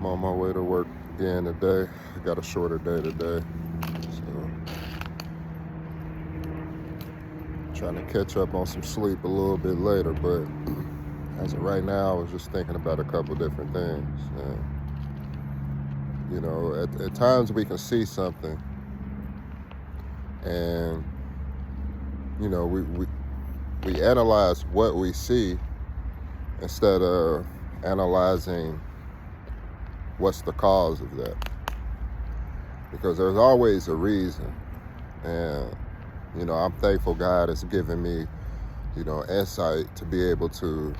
I'm on my way to work again today. I got a shorter day today. So trying to catch up on some sleep a little bit later, but as of right now, I was just thinking about a couple different things. And, at times we can see something and, we analyze what we see instead of analyzing what's the cause of that. Because there's always a reason. And, I'm thankful God has given me, insight to be able to,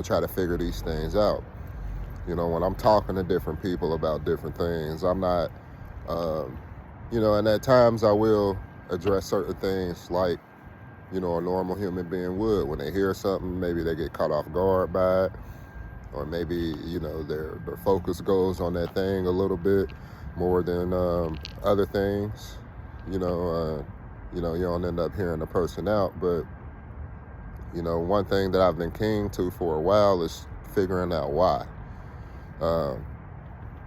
try to figure these things out. When I'm talking to different people about different things, I'm not, and at times I will address certain things like, a normal human being would. When they hear something, maybe they get caught off guard by it, or maybe, their focus goes on that thing a little bit more than other things. You don't end up hearing the person out. But, one thing that I've been keen to for a while is figuring out why.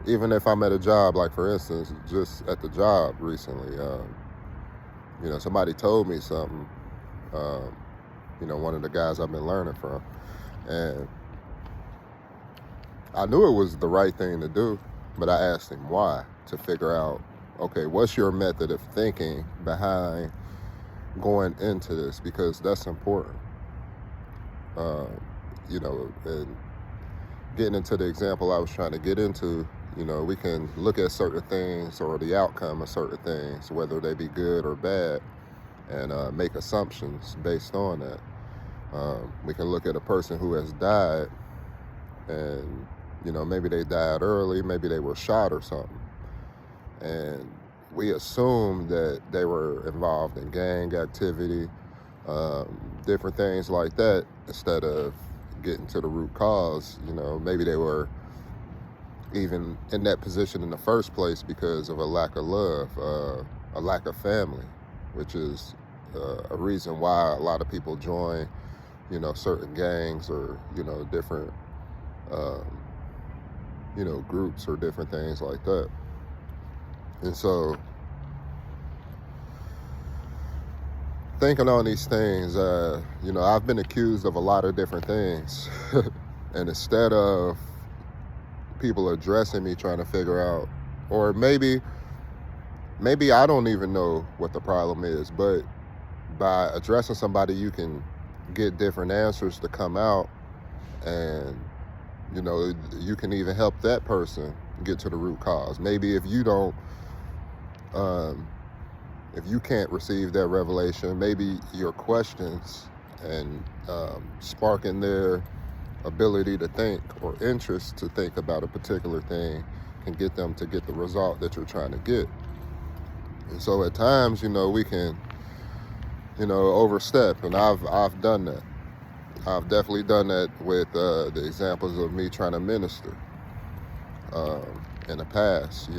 Even if I'm at a job, like for instance, just at the job recently, somebody told me something, one of the guys I've been learning from, and I knew it was the right thing to do, but I asked him why, to figure out, okay, what's your method of thinking behind going into this, because that's important. And getting into the example I was trying to get into, we can look at certain things or the outcome of certain things, whether they be good or bad, and make assumptions based on that. We can look at a person who has died and, maybe they died early, maybe they were shot or something. And we assume that they were involved in gang activity, different things like that, instead of getting to the root cause. Maybe they were even in that position in the first place because of a lack of love, a lack of family, which is a reason why a lot of people join, certain gangs or, different, groups or different things like that. And so thinking on these things, I've been accused of a lot of different things. And instead of people addressing me, trying to figure out, or maybe I don't even know what the problem is, but by addressing somebody, you can get different answers to come out, and, you can even help that person get to the root cause. Maybe if you don't, if you can't receive that revelation, maybe your questions and sparking their ability to think or interest to think about a particular thing can get them to get the result that you're trying to get. And so at times, we can, overstep, and I've done that. I've definitely done that with the examples of me trying to minister in the past,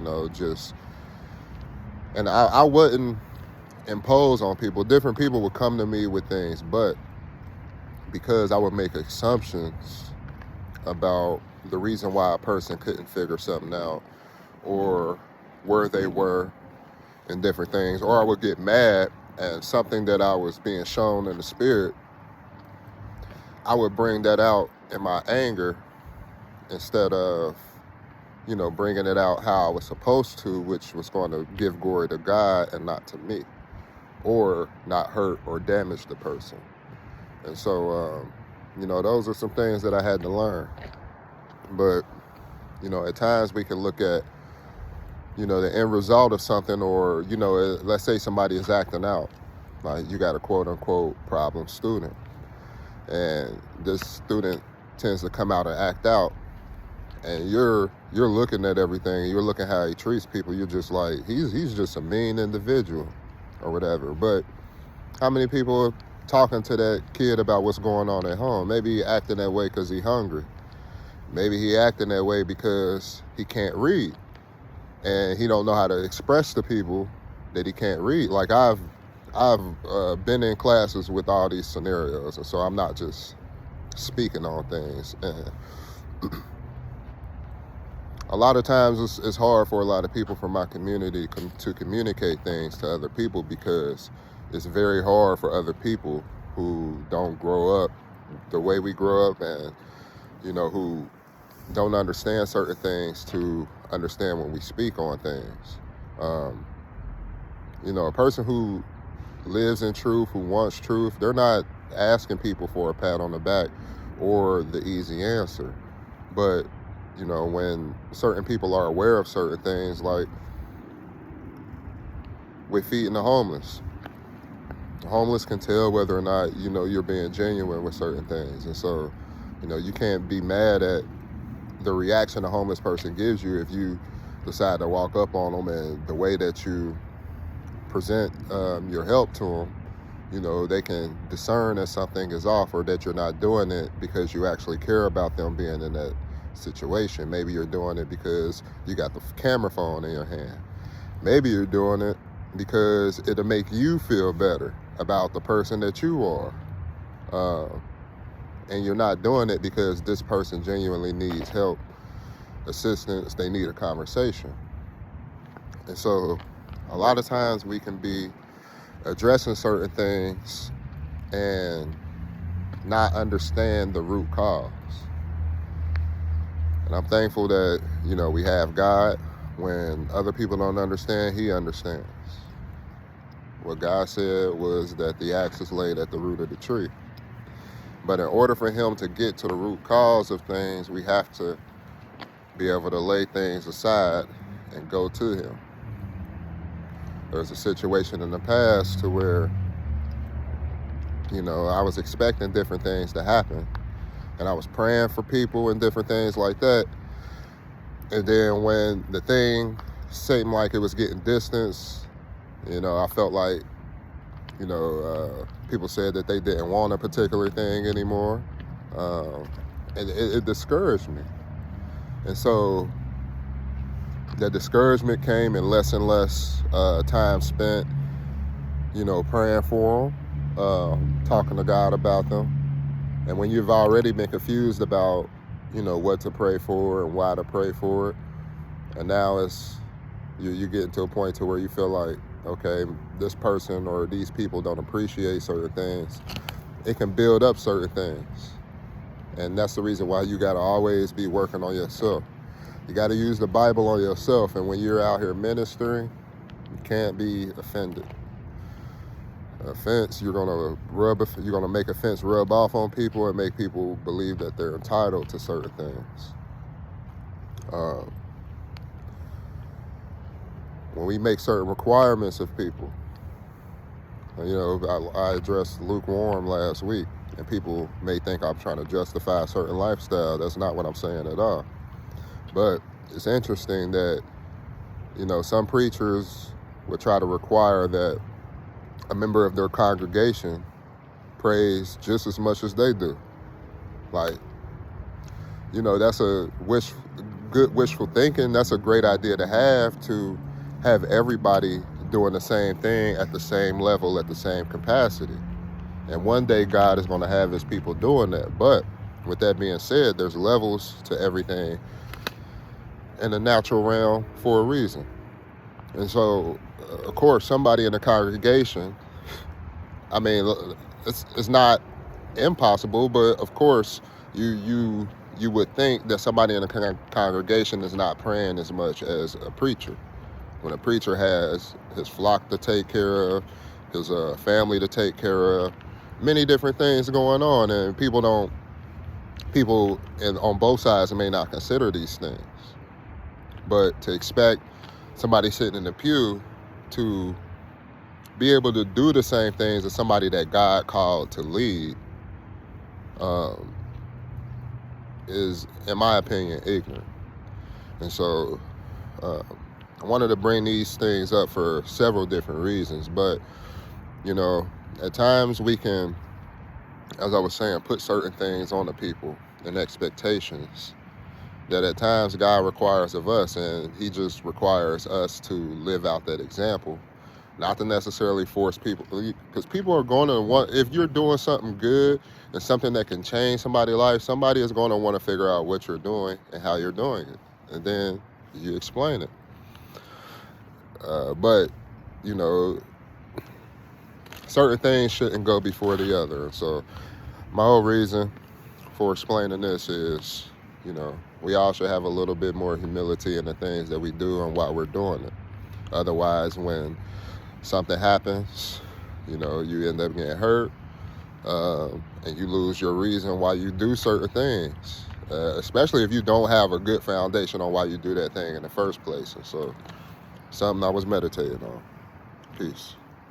and I wouldn't impose on people. Different people would come to me with things, but because I would make assumptions about the reason why a person couldn't figure something out, or where they were in different things, or I would get mad at something that I was being shown in the spirit, I would bring that out in my anger instead of, bringing it out how I was supposed to, which was going to give glory to God and not to me, or not hurt or damage the person. And so, those are some things that I had to learn. But, at times we can look at, the end result of something, or, let's say somebody is acting out. Like, you got a quote unquote problem student, and this student tends to come out and act out, and you're looking at everything, you're looking how he treats people, you're just like, he's just a mean individual or whatever. But how many people are talking to that kid about what's going on at home? Maybe he acting that way because he's hungry. Maybe he acting that way because he can't read, and he don't know how to express to people that he can't read. Like, I've been in classes with all these scenarios, and so I'm not just speaking on things. And a lot of times it's hard for a lot of people from my community to communicate things to other people, because it's very hard for other people who don't grow up the way we grow up, and who don't understand certain things, to understand when we speak on things. Um, a person who lives in truth, who wants truth, they're not asking people for a pat on the back or the easy answer. But when certain people are aware of certain things, like with feeding the homeless can tell whether or not you're being genuine with certain things. And so you can't be mad at the reaction a homeless person gives you if you decide to walk up on them, and the way that you present your help to them, they can discern that something is off, or that you're not doing it because you actually care about them being in that situation. Maybe you're doing it because you got the camera phone in your hand. Maybe you're doing it because it'll make you feel better about the person that you are. And you're not doing it because this person genuinely needs help, assistance, they need a conversation. And so a lot of times we can be addressing certain things and not understand the root cause. And I'm thankful that, we have God. When other people don't understand, He understands. What God said was that the axe is laid at the root of the tree. But in order for Him to get to the root cause of things, we have to be able to lay things aside and go to Him. There's a situation in the past to where, I was expecting different things to happen, and I was praying for people and different things like that. And then when the thing seemed like it was getting distance, I felt like, people said that they didn't want a particular thing anymore. And it discouraged me. And so the discouragement came in less and less time spent, praying for them, talking to God about them. And when you've already been confused about, what to pray for and why to pray for it, and now you get to a point to where you feel like, okay, this person or these people don't appreciate certain things, it can build up certain things. And that's the reason why you got to always be working on yourself. You got to use the Bible on yourself. And when you're out here ministering, you can't be offended. Offense, you're gonna make offense rub off on people and make people believe that they're entitled to certain things. When we make certain requirements of people, I addressed lukewarm last week, and people may think I'm trying to justify a certain lifestyle. That's not what I'm saying at all. But it's interesting that, some preachers would try to require that a member of their congregation prays just as much as they do. Like, that's a good wishful thinking. That's a great idea to have everybody doing the same thing at the same level, at the same capacity. And one day God is going to have His people doing that. But with that being said, there's levels to everything in the natural realm for a reason. And so, of course, somebody in the congregation, it's not impossible, but of course, you would think that somebody in the congregation is not praying as much as a preacher. When a preacher has his flock to take care of, his family to take care of, many different things going on, and people on both sides may not consider these things. But to expect somebody sitting in the pew to be able to do the same things as somebody that God called to lead is, in my opinion, ignorant. And so I wanted to bring these things up for several different reasons. But, at times we can, as I was saying, put certain things on the people and expectations that at times God requires of us, and He just requires us to live out that example. Not to necessarily force people, because people are going to want, if you're doing something good and something that can change somebody's life, somebody is going to want to figure out what you're doing and how you're doing it. and then you explain it. But, you know, certain things shouldn't go before the other. So my whole reason for explaining this is, you know, we all should have a little bit more humility in the things that we do and why we're doing it. Otherwise, when something happens, you know, you end up getting hurt, and you lose your reason why you do certain things, especially if you don't have a good foundation on why you do that thing in the first place. And so, something I was meditating on. Peace.